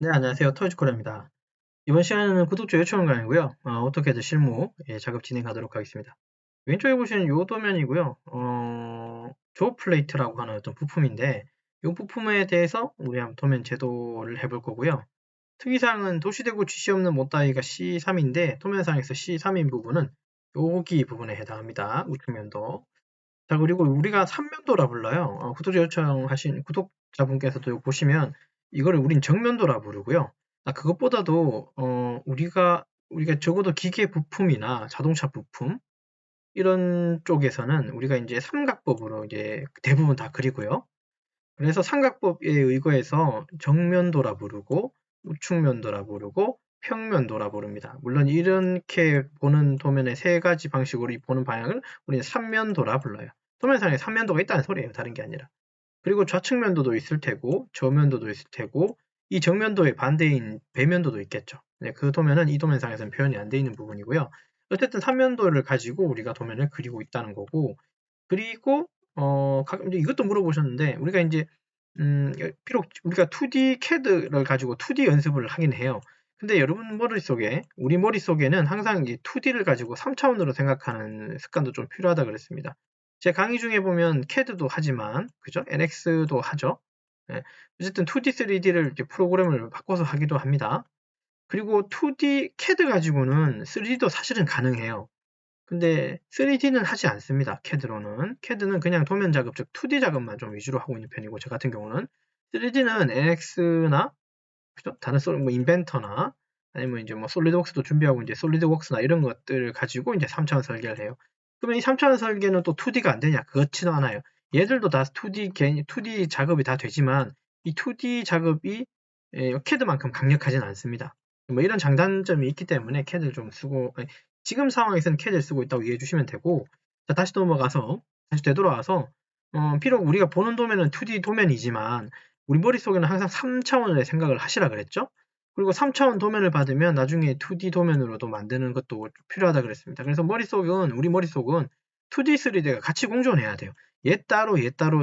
네, 안녕하세요. 터지코라입니다. 이번 시간에는 구독자 요청 강의고요. 오토캐드 실무 작업 진행하도록 하겠습니다. 왼쪽에 보시는 요 도면이고요. 조어 플레이트라고 하는 어떤 부품인데 이 부품에 대해서 우리 한번 도면 제도를 해볼 거고요. 특이사항은 도시대구 GC 없는 못다이가 C3인데 도면상에서 C3인 부분은 여기 부분에 해당합니다. 우측면도. 자, 그리고 우리가 3면도라 불러요. 구독자 요청하신 구독자분께서도 보시면 이거를 우린 정면도라 부르고요. 그것보다도 우리가 적어도 기계 부품이나 자동차 부품 이런 쪽에서는 우리가 이제 삼각법으로 이제 대부분 다 그리고요. 그래서 삼각법에 의거해서 정면도라 부르고 우측면도라 부르고 평면도라 부릅니다. 물론 이렇게 보는 도면의 세 가지 방식으로 보는 방향을 우리는 삼면도라 불러요. 도면상에 삼면도가 있다는 소리예요. 다른 게 아니라. 그리고 좌측면도도 있을 테고 저면도도 있을 테고 이 정면도의 반대인 배면도도 있겠죠. 네, 그 도면은 이 도면상에서는 표현이 안 돼 있는 부분이고요. 어쨌든 삼면도를 가지고 우리가 도면을 그리고 있다는 거고, 그리고 이것도 물어보셨는데 우리가 이제 비록 우리가 2D CAD를 가지고 2D 연습을 하긴 해요. 근데 여러분 머릿속에, 우리 머릿속에는 항상 이 2D를 가지고 3차원으로 생각하는 습관도 좀 필요하다 그랬습니다. 제 강의 중에 보면 CAD도 하지만, 그죠? NX도 하죠. 예. 어쨌든 2D, 3D를 이제 프로그램을 바꿔서 하기도 합니다. 그리고 2D CAD 가지고는 3D도 사실은 가능해요. 근데 3D는 하지 않습니다. CAD로는. CAD는 그냥 도면 작업, 즉 2D 작업만 좀 위주로 하고 있는 편이고, 저 같은 경우는 3D는 NX나 그죠? 다른 뭐 인벤터나 아니면 이제 뭐 솔리드웍스도 준비하고 이제 솔리드웍스나 이런 것들을 가지고 이제 3차원 설계를 해요. 그러면 이 3차원 설계는 또 2D가 안 되냐? 그렇지는 않아요. 얘들도 다 2D 작업이 다 되지만 이 2D 작업이 CAD만큼 강력하지는 않습니다. 뭐 이런 장단점이 있기 때문에 CAD를 좀 쓰고, 지금 상황에서는 CAD를 쓰고 있다고 이해해 주시면 되고, 자, 다시 되돌아와서, 비록 우리가 보는 도면은 2D 도면이지만, 우리 머릿속에는 항상 3차원의 생각을 하시라 그랬죠? 그리고 3차원 도면을 받으면 나중에 2D 도면으로도 만드는 것도 필요하다 그랬습니다. 그래서 우리 머릿속은 2D, 3D가 같이 공존해야 돼요. 얘 따로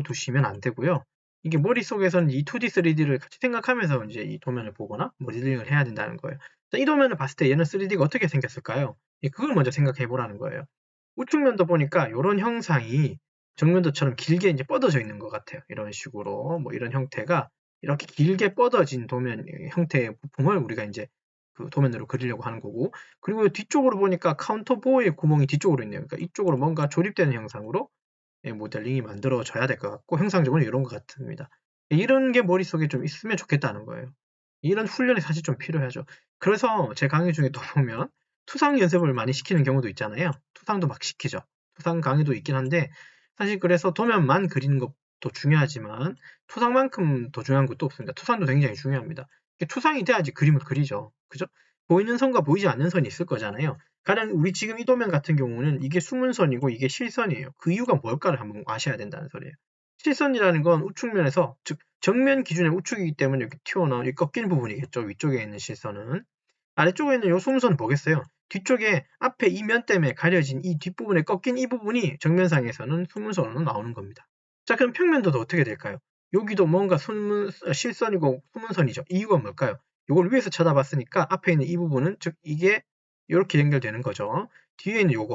두시면 안 되고요. 이게 머릿속에서는 이 2D, 3D를 같이 생각하면서 이제 이 도면을 보거나 모델링을 해야 된다는 거예요. 자, 이 도면을 봤을 때 얘는 3D가 어떻게 생겼을까요? 그걸 먼저 생각해 보라는 거예요. 우측면도 보니까 이런 형상이 정면도처럼 길게 이제 뻗어져 있는 것 같아요. 이런 식으로 뭐 이런 형태가 이렇게 길게 뻗어진 도면 형태의 부품을 우리가 이제 그 도면으로 그리려고 하는 거고, 그리고 뒤쪽으로 보니까 카운터보어의 구멍이 뒤쪽으로 있네요. 그러니까 이쪽으로 뭔가 조립되는 형상으로 모델링이 만들어져야 될 것 같고, 형상적으로 이런 것 같습니다. 이런 게 머릿속에 좀 있으면 좋겠다는 거예요. 이런 훈련이 사실 좀 필요하죠. 그래서 제 강의 중에 또 보면 투상 연습을 많이 시키는 경우도 있잖아요. 투상도 막 시키죠. 투상 강의도 있긴 한데, 사실 그래서 도면만 그리는 것도 중요하지만 투상만큼 더 중요한 것도 없습니다. 투상도 굉장히 중요합니다. 투상이 돼야지 그림을 그리죠. 그죠? 보이는 선과 보이지 않는 선이 있을 거잖아요. 가령 우리 지금 이 도면 같은 경우는 이게 숨은 선이고 이게 실선이에요. 그 이유가 뭘까를 한번 아셔야 된다는 소리예요. 실선이라는 건 우측면에서, 즉 정면 기준의 우측이기 때문에 이렇게 튀어나온 이 꺾인 부분이겠죠. 위쪽에 있는 실선은. 아래쪽에 있는 이 숨선은 뭐겠어요? 뒤쪽에 앞에 이 면 때문에 가려진 이 뒷부분에 꺾인 이 부분이 정면상에서는 숨은선으로 나오는 겁니다. 자, 그럼 평면도도 어떻게 될까요? 여기도 뭔가 실선이고 숨은선이죠. 이유가 뭘까요? 이걸 위에서 쳐다봤으니까 앞에 있는 이 부분은, 즉 이게 이렇게 연결되는 거죠. 뒤에 있는 요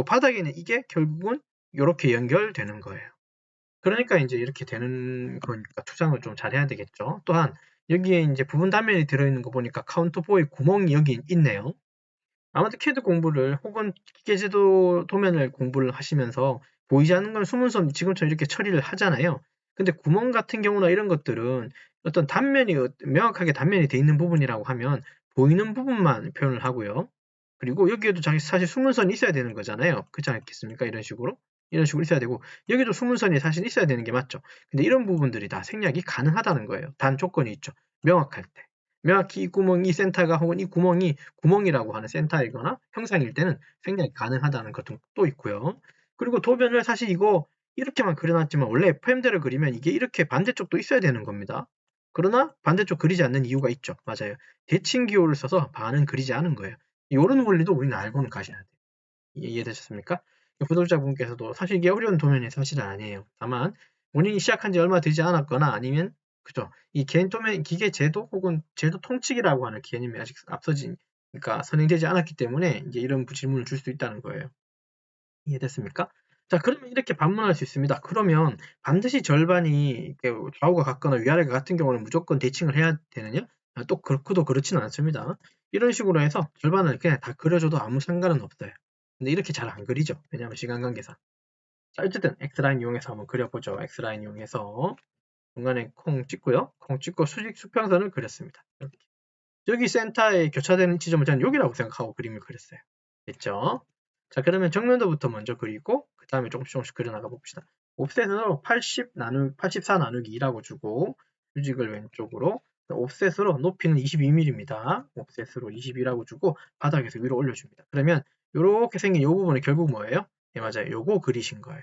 바닥에 있는 이게 결국은 이렇게 연결되는 거예요. 그러니까 이제 이렇게 되는 거니까 투상을 좀 잘해야 되겠죠. 또한 여기에 이제 부분 단면이 들어있는 거 보니까 카운터보의 구멍이 여기 있네요. 아마도 캐드 공부를 혹은 기계제도 도면을 공부를 하시면서 보이지 않는 건 숨은선 지금처럼 이렇게 처리를 하잖아요. 근데 구멍 같은 경우나 이런 것들은 어떤 단면이 명확하게 단면이 돼 있는 부분이라고 하면 보이는 부분만 표현을 하고요. 그리고 여기에도 사실 숨은선이 있어야 되는 거잖아요. 그렇지 않겠습니까? 이런 식으로 있어야 되고, 여기도 숨은선이 사실 있어야 되는 게 맞죠. 근데 이런 부분들이 다 생략이 가능하다는 거예요. 단 조건이 있죠. 명확할 때. 명확히 이 구멍이 센터가 혹은 이 구멍이 구멍이라고 하는 센터이거나 형상일 때는 생략이 가능하다는 것도 또 있고요. 그리고 도면을 사실 이거 이렇게만 그려놨지만 원래 FM대로 그리면 이게 이렇게 반대쪽도 있어야 되는 겁니다. 그러나 반대쪽 그리지 않는 이유가 있죠. 맞아요. 대칭 기호를 써서 반은 그리지 않은 거예요. 이런 원리도 우리는 알고는 가셔야 돼요. 이해되셨습니까? 구독자분께서도 사실 이게 어려운 도면이 사실은 아니에요. 다만 본인이 시작한 지 얼마 되지 않았거나 아니면 그죠? 이 기계 제도 혹은 제도 통치기라고 하는 개념이 아직 그러니까 선행되지 않았기 때문에 이제 이런 질문을 줄 수 있다는 거예요. 이해됐습니까? 자, 그러면 이렇게 반문할 수 있습니다. 그러면 반드시 절반이 좌우가 같거나 위아래가 같은 경우는 무조건 대칭을 해야 되느냐? 또 그렇고도 그렇지는 않습니다. 이런 식으로 해서 절반을 그냥 다 그려줘도 아무 상관은 없어요. 근데 이렇게 잘 안 그리죠. 왜냐하면 시간 관계상. 자, 어쨌든 X라인 이용해서 한번 그려보죠. X라인 이용해서 중간에 콩 찍고요. 콩 찍고 수평선을 그렸습니다. 이렇게. 여기 센터에 교차되는 지점을 저는 여기라고 생각하고 그림을 그렸어요. 됐죠? 자, 그러면 정면도부터 먼저 그리고 그 다음에 조금씩 그려나가 봅시다. 옵셋으로 84 나누기 2라고 주고 휴직을 왼쪽으로 옵셋으로 높이는 22mm입니다. 옵셋으로 22라고 주고 바닥에서 위로 올려줍니다. 그러면 이렇게 생긴 이 부분이 결국 뭐예요? 네, 맞아요. 요거 그리신 거예요.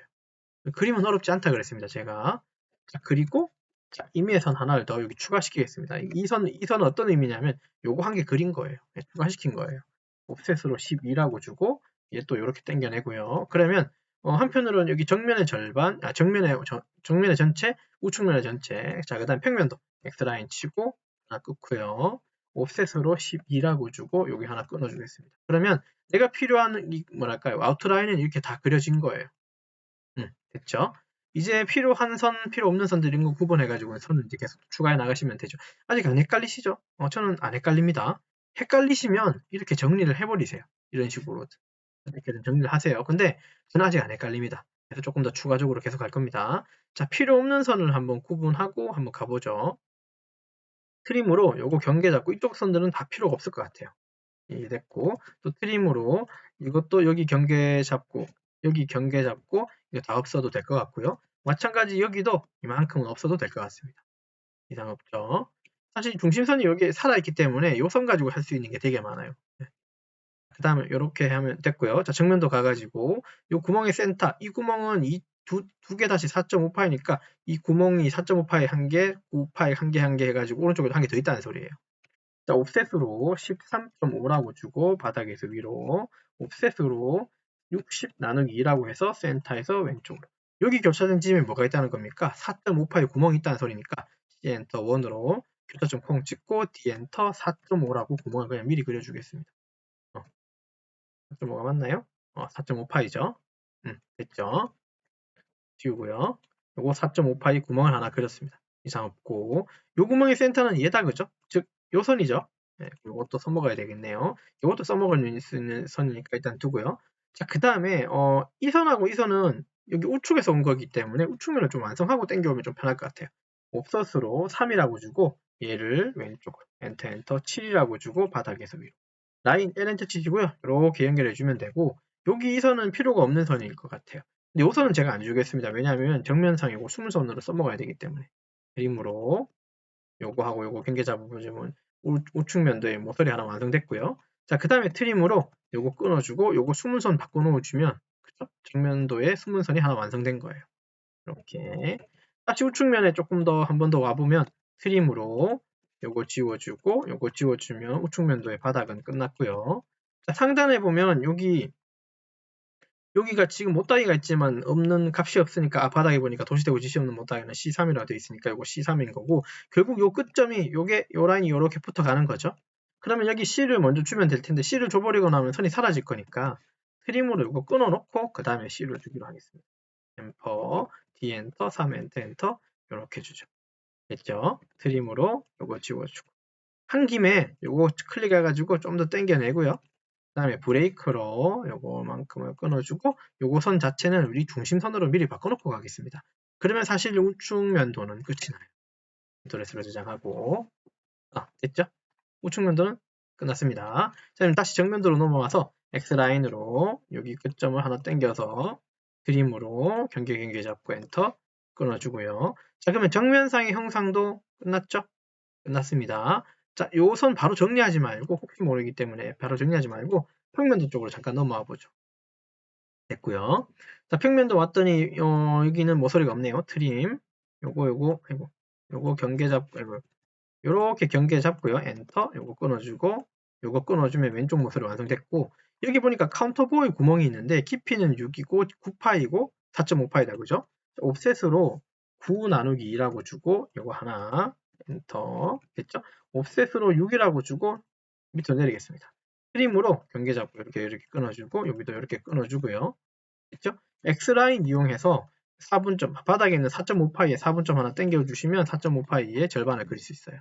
그림은 어렵지 않다 그랬습니다. 제가. 자, 그리고 자, 임의의 선 하나를 더 여기 추가시키겠습니다. 이 선은 어떤 의미냐면 요거 한 개 그린 거예요. 네, 추가시킨 거예요. 옵셋으로 12라고 주고 얘 또 이렇게 당겨내고요. 그러면 한편으로는 여기 정면의 절반, 정면의 전체, 우측면의 전체. 자, 그다음 평면도 X라인 치고 하나 끊고요. 옵셋으로 12라고 주고 여기 하나 끊어주겠습니다. 그러면 내가 필요한 뭐랄까요? 아웃라인은 이렇게 다 그려진 거예요. 됐죠? 이제 필요한 선, 필요 없는 선들 이런 거 구분해가지고 선을 이제 계속 추가해 나가시면 되죠. 아직 안 헷갈리시죠? 저는 안 헷갈립니다. 헷갈리시면 이렇게 정리를 해버리세요. 이런 식으로 이렇게 정리를 하세요. 근데 저는 아직 안 헷갈립니다. 그래서 조금 더 추가적으로 계속 갈 겁니다. 자, 필요 없는 선을 한번 구분하고 한번 가보죠. 트림으로 요거 경계 잡고 이쪽 선들은 다 필요가 없을 것 같아요. 됐고 또 트림으로 이것도 여기 경계 잡고 이거 다 없어도 될 것 같고요. 마찬가지 여기도 이만큼은 없어도 될 것 같습니다. 이상 없죠. 사실 중심선이 여기에 살아있기 때문에 이 선 가지고 할 수 있는 게 되게 많아요. 그 다음에 이렇게 하면 됐고요. 자, 정면도 가가지고 이 구멍의 센터, 이 구멍은 이 두 개 다시 4.5파이니까 이 구멍이 4.5파이 한 개, 5파이 한 개 해가지고 오른쪽에도 한 개 더 있다는 소리예요. 자, 옵셋으로 13.5라고 주고 바닥에서 위로 옵셋으로 60 나누기 2라고 해서 센터에서 왼쪽으로 여기 교차된 지점에 뭐가 있다는 겁니까? 4.5파의 구멍이 있다는 소리니까 C 엔터 1으로 교차점 콩 찍고 D 엔터 4.5라고 구멍을 그냥 미리 그려주겠습니다. 4.5가 맞나요? 4.5파이죠. 됐죠? 지우고요. 요거 4.5파이 구멍을 하나 그렸습니다. 이상 없고 요 구멍의 센터는 얘다 그죠? 즉 요 선이죠. 네, 요것도 써먹어야 되겠네요. 요것도 써먹을 수 있는 선이니까 일단 두고요. 자, 그 다음에 이 선하고 이 선은 여기 우측에서 온 거기 때문에 우측면을 좀 완성하고 당겨오면 좀 편할 것 같아요. 옵서스로 3이라고 주고 얘를 왼쪽으로 엔터 7이라고 주고 바닥에서 위로 라인 L엔터 치시고요. 이렇게 연결해 주면 되고 여기 이 선은 필요가 없는 선일 것 같아요. 근데 이 선은 제가 안 주겠습니다. 왜냐하면 정면상이고 숨선으로 써먹어야 되기 때문에 그림으로 요거하고 요거 경계 잡아보시면 우측면도에 모서리 하나 완성됐고요. 자, 그 다음에 트림으로 요거 끊어주고 요거 숨은선 바꿔놓으시면 그죠? 정면도에 숨은선이 하나 완성된 거예요. 이렇게 다시 우측면에 조금 더 한 번 더 와보면 트림으로 요거 지워주고 요거 지워주면 우측면도의 바닥은 끝났고요. 자, 상단에 보면 여기가 지금 못다기가 있지만 없는 값이 없으니까 바닥에 보니까 도시대고 지시 없는 못다기는 C3이라고 되어 있으니까 이거 C3인 거고 결국 요 끝점이 요 라인이 요렇게 붙어가는 거죠. 그러면 여기 C를 먼저 주면 될 텐데 C를 줘버리고 나면 선이 사라질 거니까 트림으로 이거 끊어놓고 그 다음에 C를 주기로 하겠습니다. 엠퍼, D 엔터, 3 엔터 이렇게 주죠. 됐죠? 트림으로 요거 지워주고 한 김에 요거 클릭해가지고 좀 더 당겨내고요. 그 다음에 브레이크로 요거만큼을 끊어주고 요거 선 자체는 우리 중심선으로 미리 바꿔놓고 가겠습니다. 그러면 사실 우측면도는 끝이 나요. 인터넷으로 저장하고 됐죠? 우측면도는 끝났습니다. 자, 그럼 다시 정면도로 넘어와서 X라인으로 여기 끝점을 하나 당겨서 그림으로 경계 잡고 엔터 끊어주고요. 자, 그러면 정면상의 형상도 끝났죠? 끝났습니다. 자, 요 선 바로 정리하지 말고 혹시 모르기 때문에 바로 정리하지 말고 평면도 쪽으로 잠깐 넘어와 보죠. 됐고요. 자, 평면도 왔더니 여기는 모서리가 없네요. 트림 요거 경계 잡고 요렇게 경계 잡고요. 엔터 요거 끊어주고 요거 끊어주면 왼쪽 모서리 완성됐고 여기 보니까 카운터보이 구멍이 있는데 깊이는 6이고 9파이고 4.5파이다 그죠? 옵셋으로 9 나누기 2라고 주고 요거 하나 엔터 됐죠? 옵셋으로 6이라고 주고 밑으로 내리겠습니다. 트림으로 경계 잡고 이렇게 끊어주고 여기도 이렇게 끊어주고요. 됐죠? X라인 이용해서 4분점 바닥에 있는 4.5파이에 4분점 하나 당겨주시면 4.5파이의 절반을 그릴 수 있어요.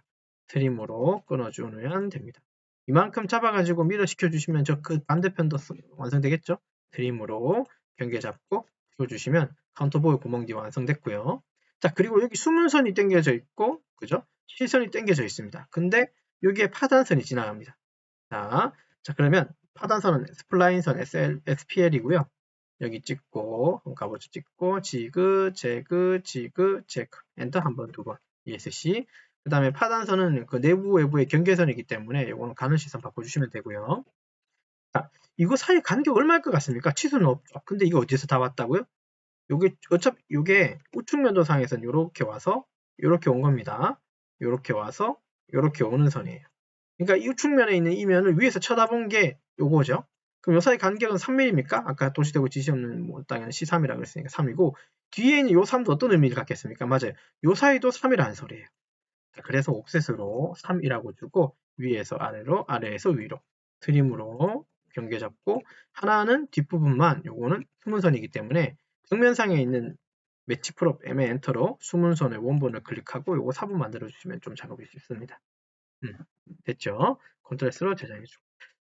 트림으로 끊어주면 됩니다. 이만큼 잡아가지고 밀어 시켜주시면 저 그 반대편도 완성되겠죠? 트림으로 경계 잡고 씌워주시면 카운터보이 구멍 뒤 완성됐고요. 자, 그리고 여기 수문선이 당겨져 있고, 그죠? 실선이 당겨져 있습니다. 근데 여기에 파단선이 지나갑니다. 자, 그러면 파단선은 스플라인선 SPL이고요. 여기 찍고, 가보죠. 찍고, 지그, 제그, 지그, 제크. 엔터 한 번, 두 번. ESC. 그 다음에 파단선은 그 내부, 외부의 경계선이기 때문에 이거는 가는 시선 바꿔주시면 되고요. 자, 이거 사이 간격 얼마일 것 같습니까? 치수는 없죠. 근데 이거 어디서 다 왔다고요? 요게, 어차피, 요게 우측면도상에선 요렇게 와서, 요렇게 온 겁니다. 요렇게 와서, 요렇게 오는 선이에요. 그러니까 이 우측면에 있는 이 면을 위에서 쳐다본 게 요거죠. 그럼 요 사이 간격은 3mm입니까? 아까 도시되고 지시 없는 뭐 땅에는 C3이라고 했으니까 3이고, 뒤에 있는 요 3도 어떤 의미를 갖겠습니까? 맞아요. 요 사이도 3이라는 소리예요. 자, 그래서 옵셋으로 3이라고 주고, 위에서 아래로, 아래에서 위로, 트림으로 경계 잡고, 하나는 뒷부분만, 요거는 수문선이기 때문에, 정면상에 있는 매치 프롭 M의 엔터로 수문선의 원본을 클릭하고, 요거 4분 만들어주시면 좀 작업이 쉽습니다. 됐죠? 컨트롤 S로 저장해주고.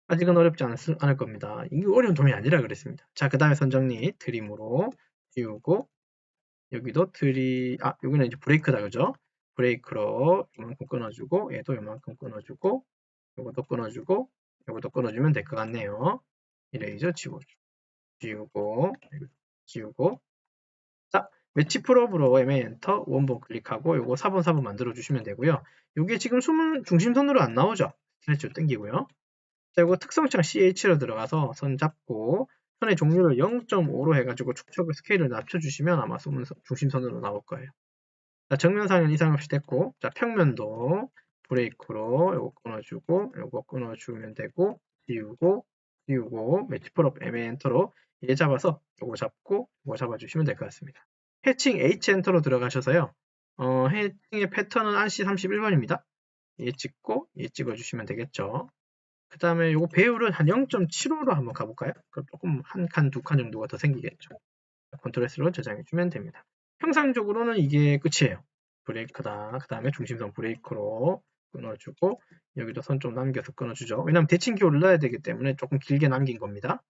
아직은 어렵지 않을 겁니다. 이게 어려운 도면이 아니라 그랬습니다. 자, 그 다음에 선정리 트림으로 띄우고, 여기도 여기는 이제 브레이크다, 그죠? 브레이크로 이만큼 끊어주고, 얘도 이만큼 끊어주고, 요것도 끊어주고, 요것도 끊어주면 될 것 같네요. 이레이저 지우고, 지우고. 자, 매치 프롭으로 MA 엔터, 원본 클릭하고, 요거 4번 만들어주시면 되고요. 요게 지금 중심선으로 안 나오죠? 스트레치로 당기고요. 자, 이거 특성창 CH로 들어가서 선 잡고, 선의 종류를 0.5로 해가지고 축척을 스케일을 낮춰주시면 아마 중심선으로 나올 거예요. 자, 정면상은 이상 없이 됐고, 자, 평면도 브레이크로 요거 끊어주고, 요거 끊어주면 되고, 지우고, 매치 프롭 MA 엔터로 얘 잡아서 요거 잡고, 요거 잡아주시면 될 것 같습니다. 해칭 H 엔터로 들어가셔서요. 해칭의 패턴은 안시 31번입니다. 얘 찍고, 얘 찍어주시면 되겠죠. 그 다음에 요거 배율은 한 0.75로 한번 가볼까요? 그럼 조금 한 칸, 두 칸 정도가 더 생기겠죠. 컨트롤 S로 저장해주면 됩니다. 형상적으로는 이게 끝이에요. 브레이크다. 그 다음에 중심선 브레이크로 끊어주고, 여기도 선 좀 남겨서 끊어주죠. 왜냐면 대칭기호를 넣어야 되기 때문에 조금 길게 남긴 겁니다.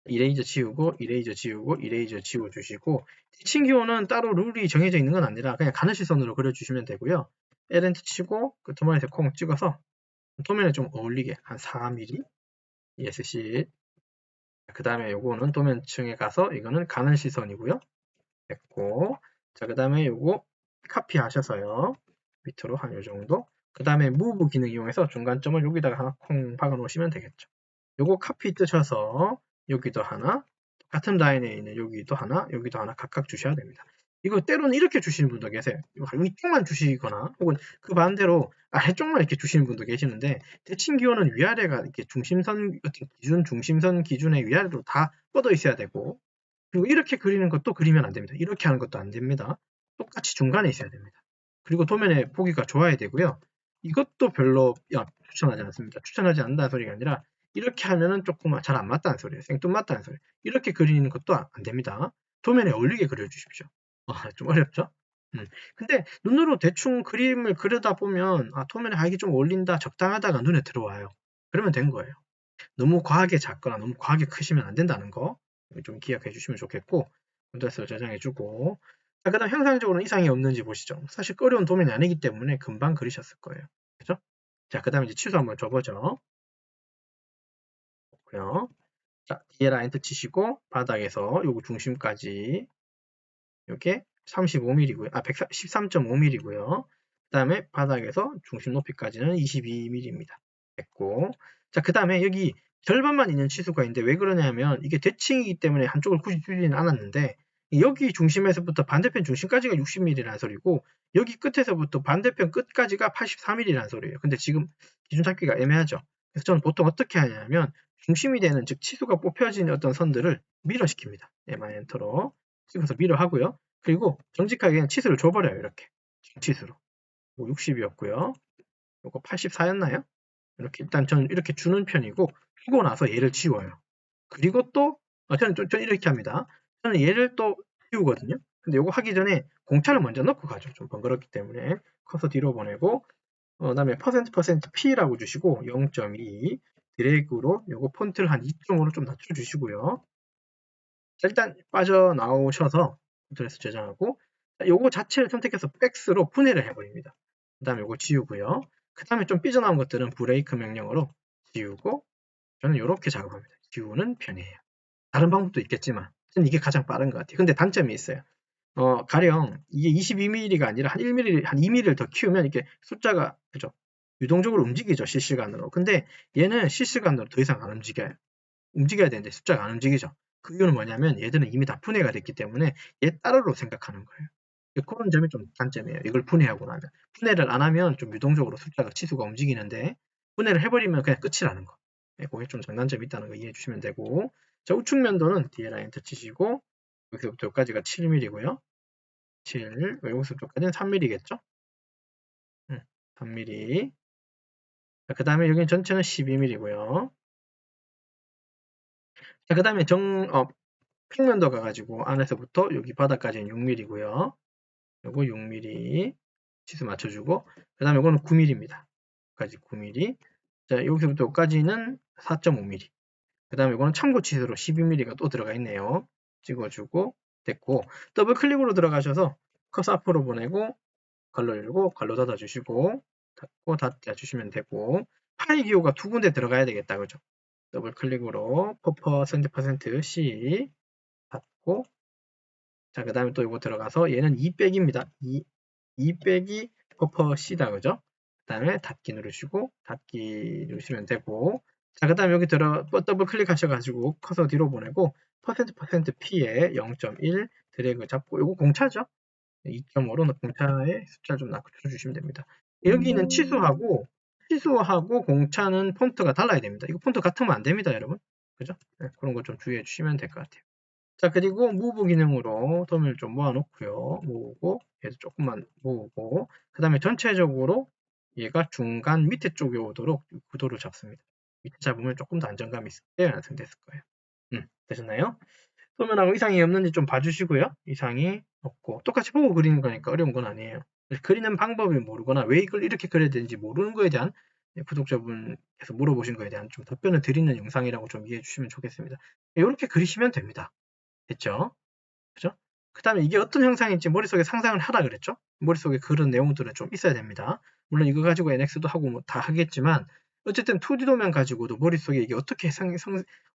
이레이저 지우고, 이레이저 지우고, 이레이저 지워주시고, 대칭기호는 따로 룰이 정해져 있는 건 아니라 그냥 가느시선으로 그려주시면 되고요. L엔터 치고, 그 도면에서 콩 찍어서 도면에 좀 어울리게 한 4mm ESC. 그 다음에 요거는 도면층에 가서 이거는 가는 시선이고요. 됐고, 자, 그 다음에 요거 카피 하셔서요. 밑으로 한 요 정도. 그 다음에 무브 기능 이용해서 중간점을 여기다가 하나 콩 박아 놓으시면 되겠죠. 요거 카피 뜨셔서 여기도 하나, 같은 라인에 있는 여기도 하나, 여기도 하나 각각 주셔야 됩니다. 이거 때로는 이렇게 주시는 분도 계세요. 위쪽만 주시거나 혹은 그 반대로 아래쪽만 이렇게 주시는 분도 계시는데, 대칭기호는 위아래가 이렇게 중심선 기준의 위아래로 다 뻗어 있어야 되고, 그리고 이렇게 그리는 것도 그리면 안 됩니다. 이렇게 하는 것도 안 됩니다. 똑같이 중간에 있어야 됩니다. 그리고 도면의 보기가 좋아야 되고요. 이것도 별로 추천하지 않습니다. 추천하지 않는다는 소리가 아니라 이렇게 하면은 조금 잘 안 맞다는 소리예요. 생뚱맞다는 소리예요. 이렇게 그리는 것도 안 됩니다. 도면에 어울리게 그려주십시오. 좀 어렵죠? 근데 눈으로 대충 그림을 그리다 보면 도면에 이게 좀 어울린다, 적당하다가 눈에 들어와요. 그러면 된 거예요. 너무 과하게 작거나 너무 과하게 크시면 안 된다는 거 좀 기억해 주시면 좋겠고, 컨트롤 저장해 주고, 자, 그 다음 형상적으로는 이상이 없는지 보시죠. 사실 어려운 도면이 아니기 때문에 금방 그리셨을 거예요. 그죠? 자, 그 다음에 이제 취소 한번 줘보죠. 그렇고요. 자, DLR 엔터 치시고, 바닥에서 요거 중심까지, 요게 35mm고요. 13.5mm고요. 그 다음에 바닥에서 중심 높이까지는 22mm입니다. 됐고. 자, 그 다음에 여기 절반만 있는 치수가 있는데 왜 그러냐면 이게 대칭이기 때문에 한쪽을 굳이 줄이지는 않았는데, 여기 중심에서부터 반대편 중심까지가 60mm라는 소리고, 여기 끝에서부터 반대편 끝까지가 83mm라는 소리예요. 근데 지금 기준 잡기가 애매하죠. 그래서 저는 보통 어떻게 하냐면 중심이 되는, 즉 치수가 뽑혀진 어떤 선들을 미러시킵니다. MI 엔터로 찍어서 미러 하고요. 그리고 정직하게 그냥 치수를 줘버려요. 이렇게 치수로 60이었고요. 요거 84였나요? 이렇게 일단 저는 이렇게 주는 편이고 주고 나서 얘를 지워요. 그리고 또 저는 이렇게 합니다. 저는 얘를 또 지우거든요. 근데 요거 하기 전에 공차를 먼저 넣고 가죠. 좀 번거롭기 때문에 커서 뒤로 보내고 그다음에 %P라고 주시고 0.2 드래그로 요거 폰트를 한 2.5로 좀 낮춰주시고요. 자, 일단 빠져나오셔서 컨트롤에서 저장하고 요거 자체를 선택해서 백스로 분해를 해버립니다. 그 다음에 요거 지우고요. 그 다음에 좀 삐져나온 것들은 브레이크 명령으로 지우고 저는 이렇게 작업합니다. 지우는 편이에요. 다른 방법도 있겠지만 저는 이게 가장 빠른 것 같아요. 근데 단점이 있어요. 가령 이게 22mm가 아니라 한 1mm, 한 2mm를 더 키우면 이렇게 숫자가 그죠? 유동적으로 움직이죠. 실시간으로. 근데 얘는 실시간으로 더 이상 안 움직여요. 움직여야 되는데 숫자가 안 움직이죠. 그 이유는 뭐냐면 얘들은 이미 다 분해가 됐기 때문에 얘 따로로 생각하는 거예요. 그런 점이 좀 단점이에요. 이걸 분해하고 나면. 분해를 안 하면 좀 유동적으로 숫자가 치수가 움직이는데 분해를 해버리면 그냥 끝이라는 거. 그게 좀 장단점이 있다는 거 이해해 주시면 되고 자 우측면도는 뒤에 라인 터치시고 여기서부터 여기까지가 7mm고요. 7, 여기서부터까지는 3mm겠죠? 3mm. 그 다음에 여기 전체는 12mm고요. 자, 그 다음에 평면도 가가지고 안에서부터 여기 바닥까지는 6mm고요. 요거 6mm 치수 맞춰주고 그 다음에 이거는 9mm입니다. 여기까지 9mm. 자, 여기서부터 여기까지는 4.5mm. 그 다음에 이거는 참고 치수로 12mm가 또 들어가 있네요. 찍어주고 됐고 더블 클릭으로 들어가셔서 커서 앞으로 보내고 괄호 열고 괄호 닫아주시고 닫고 닫아주시면 되고 파일 기호가 두 군데 들어가야 되겠다 그죠? 더블 클릭으로 %% C 닫고 자 그 다음에 또 이거 들어가서 얘는 2 빼기입니다. 2 빼기 %C다 그죠? 그 다음에 닫기 누르시고 닫기 누르시면 되고 자 그 다음에 여기 더블 클릭하셔가지고 커서 뒤로 보내고 %P에 0.1 드래그 잡고 이거 공차죠? 2.5로 공차의 숫자를 좀 낮춰주시면 됩니다. 여기는 치수하고 공차는 폰트가 달라야 됩니다. 이거 폰트 같으면 안 됩니다, 여러분. 그죠? 네, 그런 거 좀 주의해 주시면 될 것 같아요. 자, 그리고 무브 기능으로 도면을 좀 모아놓고요. 모으고, 얘도 조금만 모으고, 그 다음에 전체적으로 얘가 중간 밑에 쪽에 오도록 구도를 잡습니다. 밑에 잡으면 조금 더 안정감이 있을 때 완성됐을 거예요. 되셨나요? 소면하고 이상이 없는지 좀 봐주시고요. 이상이 없고 똑같이 보고 그리는 거니까 어려운 건 아니에요. 그리는 방법을 모르거나 왜 이걸 이렇게 그려야 되는지 모르는 거에 대한 구독자분께서 물어보신 거에 대한 좀 답변을 드리는 영상이라고 좀 이해해 주시면 좋겠습니다. 이렇게 그리시면 됩니다. 됐죠? 그죠? 그 다음에 이게 어떤 형상인지 머릿속에 상상을 하라 그랬죠? 머릿속에 그런 내용들은 좀 있어야 됩니다. 물론 이거 가지고 NX도 하고 뭐 다 하겠지만 어쨌든 2D 도면 가지고도 머릿속에 이게 어떻게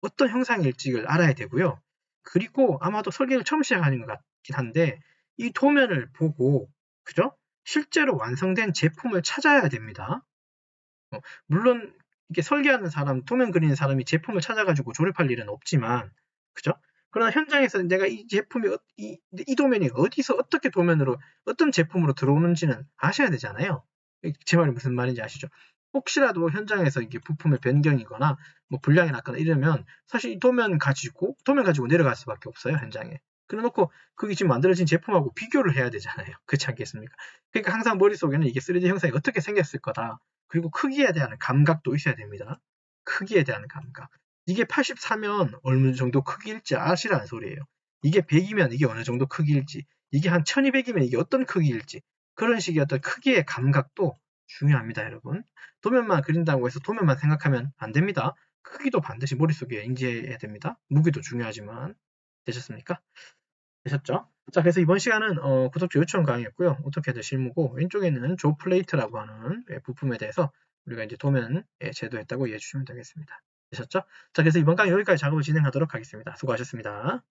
어떤 형상일지를 알아야 되고요. 그리고 아마도 설계를 처음 시작하는 것 같긴 한데 이 도면을 보고 그죠? 실제로 완성된 제품을 찾아야 됩니다. 물론 이게 설계하는 사람, 도면 그리는 사람이 제품을 찾아가지고 조립할 일은 없지만 그죠? 그러나 현장에서 내가 이 제품이 이 도면이 어디서 어떻게 도면으로 어떤 제품으로 들어오는지는 아셔야 되잖아요. 제 말이 무슨 말인지 아시죠? 혹시라도 현장에서 이게 부품의 변경이거나 뭐 불량이 났거나 이러면 사실 이 도면 가지고 내려갈 수밖에 없어요 현장에. 그래놓고 그게 지금 만들어진 제품하고 비교를 해야 되잖아요. 그렇지 않겠습니까? 그러니까 항상 머릿속에는 이게 3D 형상이 어떻게 생겼을 거다. 그리고 크기에 대한 감각도 있어야 됩니다. 크기에 대한 감각. 이게 84면 어느 정도 크기일지 아시라는 소리예요. 이게 100이면 이게 어느 정도 크기일지, 이게 한 1200이면 이게 어떤 크기일지, 그런 식의 어떤 크기의 감각도 중요합니다, 여러분. 도면만 그린다고 해서 도면만 생각하면 안 됩니다. 크기도 반드시 머릿속에 인지해야 됩니다. 무게도 중요하지만. 되셨습니까? 되셨죠? 자, 그래서 이번 시간은 구독자 요청 강의였고요. 오토캐드 실무고 왼쪽에는 조 플레이트라고 하는 부품에 대해서 우리가 이제 도면 제도했다고 이해해 주시면 되겠습니다. 되셨죠? 자, 그래서 이번 강의 여기까지 작업을 진행하도록 하겠습니다. 수고하셨습니다.